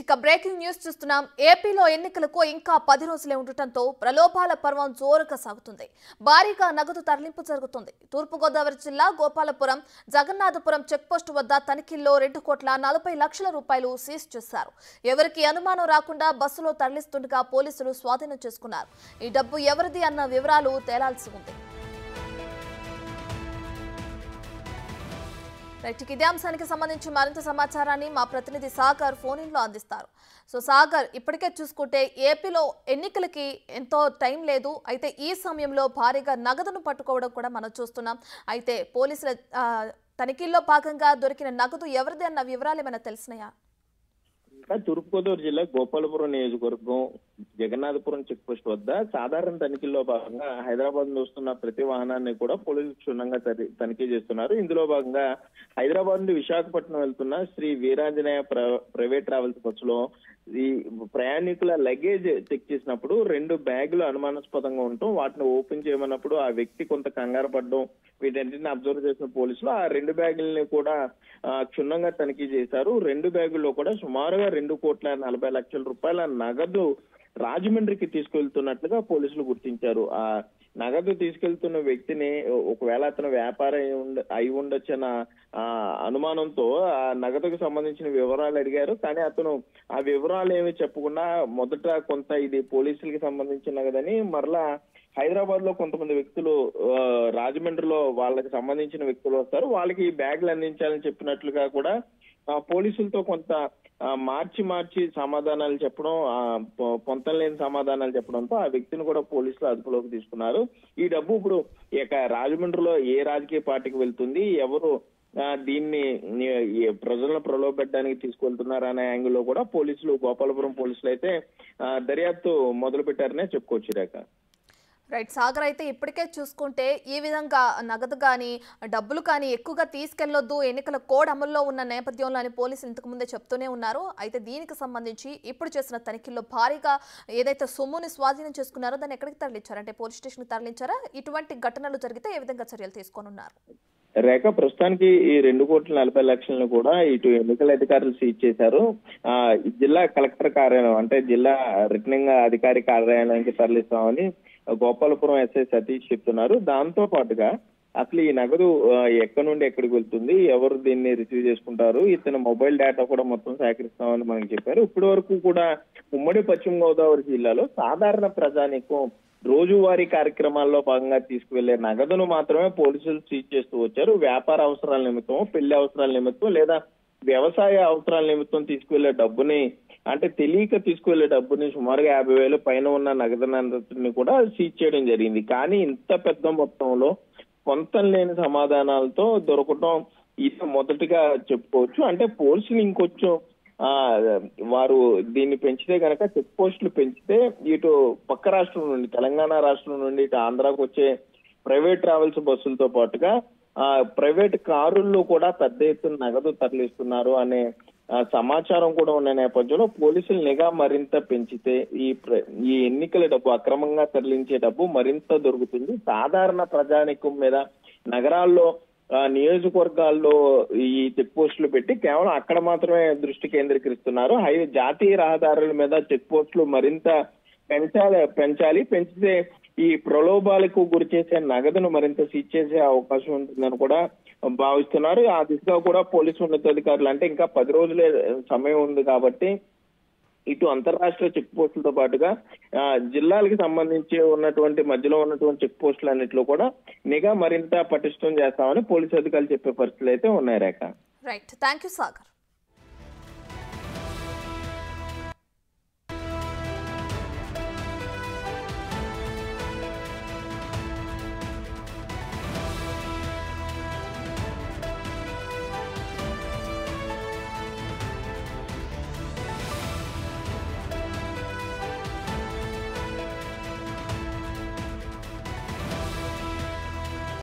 ఇక breaking news చూస్తున్నాం. ఏపీలో ఎన్నికలకు ఇంకా 10 రోజులే ఉండటంతో ప్రలోభాల పర్వం జోరుగా సాగుతుంది. భారీగా నగదు తరలింపు జరుగుతుంది. తూర్పుగోదావరి జిల్లా గోపాలపురం జగన్నాథపురం చెక్పోస్ట్ వద్ద తనిఖీల్లో 2,40 లక్షల రూపాయలు సీజ్ చేశారు. ఎవరికి అనుమానం రాకుండా బస్సులో తరలిస్తుండగా పోలీసులు స్వాధీనం చేసుకున్నారు. ఈ డబ్బు ఎవరిది అన్న వివరాలు తేలాల్సి ఉంది. ఇదే అంశానికి సంబంధించి మరింత సమాచారాన్ని మా ప్రతినిధి సాగర్ ఫోన్ ఇన్లో అందిస్తారు. సో సాగర్, ఇప్పటికే చూసుకుంటే ఏపీలో ఎన్నికలకి ఎంతో టైం లేదు. అయితే ఈ సమయంలో భారీగా నగదును పట్టుకోవడం కూడా మనం చూస్తున్నాం. అయితే పోలీసుల తనిఖీల్లో భాగంగా దొరికిన నగదు ఎవరిది అన్న వివరాలు ఏమైనా తెలిసినాయా? తూర్పుగోదావరి జిల్లా గోపాలపురం నియోజకవర్గం జగన్నాథపురం చెక్ పోస్ట్ వద్ద సాధారణ తనిఖీల్లో భాగంగా హైదరాబాద్ నుంచి వస్తున్న ప్రతి వాహనాన్ని కూడా పోలీసులు క్షుణ్ణంగా తనిఖీ చేస్తున్నారు. ఇందులో భాగంగా హైదరాబాద్ నుండి విశాఖపట్నం వెళ్తున్న శ్రీ వీరాంజనేయ ప్రైవేట్ ట్రావెల్స్ బస్సులో ఈ ప్రయాణికుల లగేజ్ చెక్ చేసినప్పుడు 2 బ్యాగులు అనుమానాస్పదంగా ఉండటం, వాటిని ఓపెన్ చేయమన్నప్పుడు ఆ వ్యక్తి కొంత కంగారు పడడం, వీటన్నింటిని అబ్జర్వ్ చేసిన పోలీసులు ఆ 2 బ్యాగుల్ని కూడా క్షుణ్ణంగా తనిఖీ చేశారు. 2 బ్యాగుల్లో కూడా సుమారుగా 2,40 లక్షల రూపాయల నగదు రాజమండ్రికి తీసుకెళ్తున్నట్లుగా పోలీసులు గుర్తించారు. ఆ నగదు తీసుకెళ్తున్న వ్యక్తిని ఒకవేళ అతను వ్యాపారం అయి ఉండొచ్చన్న అనుమానంతో ఆ నగదుకు సంబంధించిన వివరాలు అడిగారు. కానీ అతను ఆ వివరాలు ఏమి చెప్పకుండా మొదట కొంత ఇది పోలీసులకి సంబంధించిన నగదని, మరలా హైదరాబాద్ లో కొంతమంది వ్యక్తులు రాజమండ్రిలో వాళ్ళకి సంబంధించిన వ్యక్తులు వస్తారు, వాళ్ళకి ఈ బ్యాగులు అందించాలని చెప్పినట్లుగా కూడా పోలీసులతో కొంత మార్చి సమాధానాలు చెప్పడం, పొంతం లేని సమాధానాలు చెప్పడంతో ఆ వ్యక్తిని కూడా పోలీసులు అదుపులోకి తీసుకున్నారు. ఈ డబ్బు ఇప్పుడు ఇక రాజమండ్రిలో ఏ రాజకీయ పార్టీకి వెళ్తుంది, ఎవరు దీన్ని ప్రజలను ప్రలోభపెట్టడానికి తీసుకెళ్తున్నారు అనే యాంగిల్లో కూడా పోలీసులు, గోపాలపురం పోలీసులు అయితే దర్యాప్తు మొదలు పెట్టారనే చెప్పుకోవచ్చు. రేఖ రైట్ సాగర్, అయితే ఇప్పటికే చూసుకుంటే ఈ విధంగా నగదు కానీ డబ్బులు కానీ ఎక్కువగా తీసుకెళ్లొద్దు, ఎన్నికల కోడ్ అమల్లో ఉన్న నేపథ్యంలో అని పోలీసులు ఇంతకు ముందే చెప్తూనే ఉన్నారు. అయితే దీనికి సంబంధించి ఇప్పుడు చేసిన తనిఖీల్లో భారీగా ఏదైతే సొమ్ముని స్వాధీనం చేసుకున్నారో దాన్ని ఎక్కడికి తరలించారు, అంటే పోలీస్ స్టేషన్కి తరలించారా? ఇటువంటి ఘటనలు జరిగితే ఏ విధంగా చర్యలు తీసుకోనున్నారు? రేఖ, ప్రస్తుతానికి ఈ 2,40 లక్షలను కూడా ఇటు ఎన్నికల అధికారులు సీజ్ చేశారు. జిల్లా కలెక్టర్ కార్యాలయం అంటే జిల్లా రిటర్నింగ్ అధికారి కార్యాలయానికి తరలిస్తామని గోపాలపురం ఎస్ఐ సతీష్ చెప్తున్నారు. దాంతో పాటుగా అసలు ఈ నగదు ఎక్కడి నుండి ఎక్కడికి వెళ్తుంది, ఎవరు దీన్ని రిసీవ్ చేసుకుంటారు, ఇతని మొబైల్ డేటా కూడా మొత్తం సేకరిస్తామని మనకి చెప్పారు. ఇప్పటి వరకు కూడా ఉమ్మడి పశ్చిమ గోదావరి జిల్లాలో సాధారణ ప్రజానీకం రోజువారీ కార్యక్రమాల్లో భాగంగా తీసుకువెళ్లే నగదును మాత్రమే పోలీసులు సీజ్ చేస్తూ వచ్చారు. వ్యాపార అవసరాల నిమిత్తం, పెళ్లి అవసరాల నిమిత్తం లేదా వ్యవసాయ అవసరాల నిమిత్తం తీసుకువెళ్లే డబ్బుని, అంటే తెలియక తీసుకువెళ్లే డబ్బుని సుమారుగా 50,000 పైన ఉన్న నగదుని కూడా సీజ్ చేయడం జరిగింది. కానీ ఇంత పెద్ద మొత్తంలో పొంతం లేని సమాధానాలతో దొరకటం ఇది మొదటిగా చెప్పుకోవచ్చు. అంటే పోలీసులు ఇంకొంచెం వారు దీన్ని పెంచితే కనుక, చెక్ పోస్టులు పెంచితే ఇటు పక్క రాష్ట్రం నుండి, తెలంగాణ రాష్ట్రం నుండి ఇటు ఆంధ్రాకు వచ్చే ప్రైవేట్ ట్రావెల్స్ బస్సులతో పాటుగా ప్రైవేట్ కారుల్లో కూడా పెద్ద ఎత్తున నగదు తరలిస్తున్నారు అనే సమాచారం కూడా ఉన్న నేపథ్యంలో పోలీసులు నిఘా మరింత పెంచితే ఈ ఎన్నికల డబ్బు, అక్రమంగా తరలించే డబ్బు మరింత దొరుకుతుంది. సాధారణ ప్రజానికం మీద నగరాల్లో, నియోజకవర్గాల్లో ఈ చెక్ పోస్టులు పెట్టి కేవలం అక్కడ మాత్రమే దృష్టి కేంద్రీకరిస్తున్నారు. జాతీయ రహదారుల మీద చెక్ పోస్టులు మరింత పెంచాలి. పెంచితే ఈ ప్రలోభాలకు గురి చేసే నగదును మరింత సీజ్ చేసే అవకాశం ఉంటుందని కూడా భావిస్తున్నారు. ఆ దిశగా కూడా పోలీసు ఉన్నతాధికారులు, అంటే ఇంకా 10 రోజులే సమయం ఉంది కాబట్టి ఇటు అంతర్రాష్ట్రీయ చెక్ పోస్టులతో పాటుగా జిల్లాలకు సంబంధించి ఉన్నటువంటి మధ్యలో ఉన్నటువంటి చెక్ పోస్టులు అన్నింటిలో కూడా నిఘా మరింత పటిష్టం చేస్తామని పోలీసు అధికారులు చెప్పే పరిస్థితులు అయితే ఉన్నాయి. రేఖ, రైట్, థ్యాంక్ యూ సాగర్.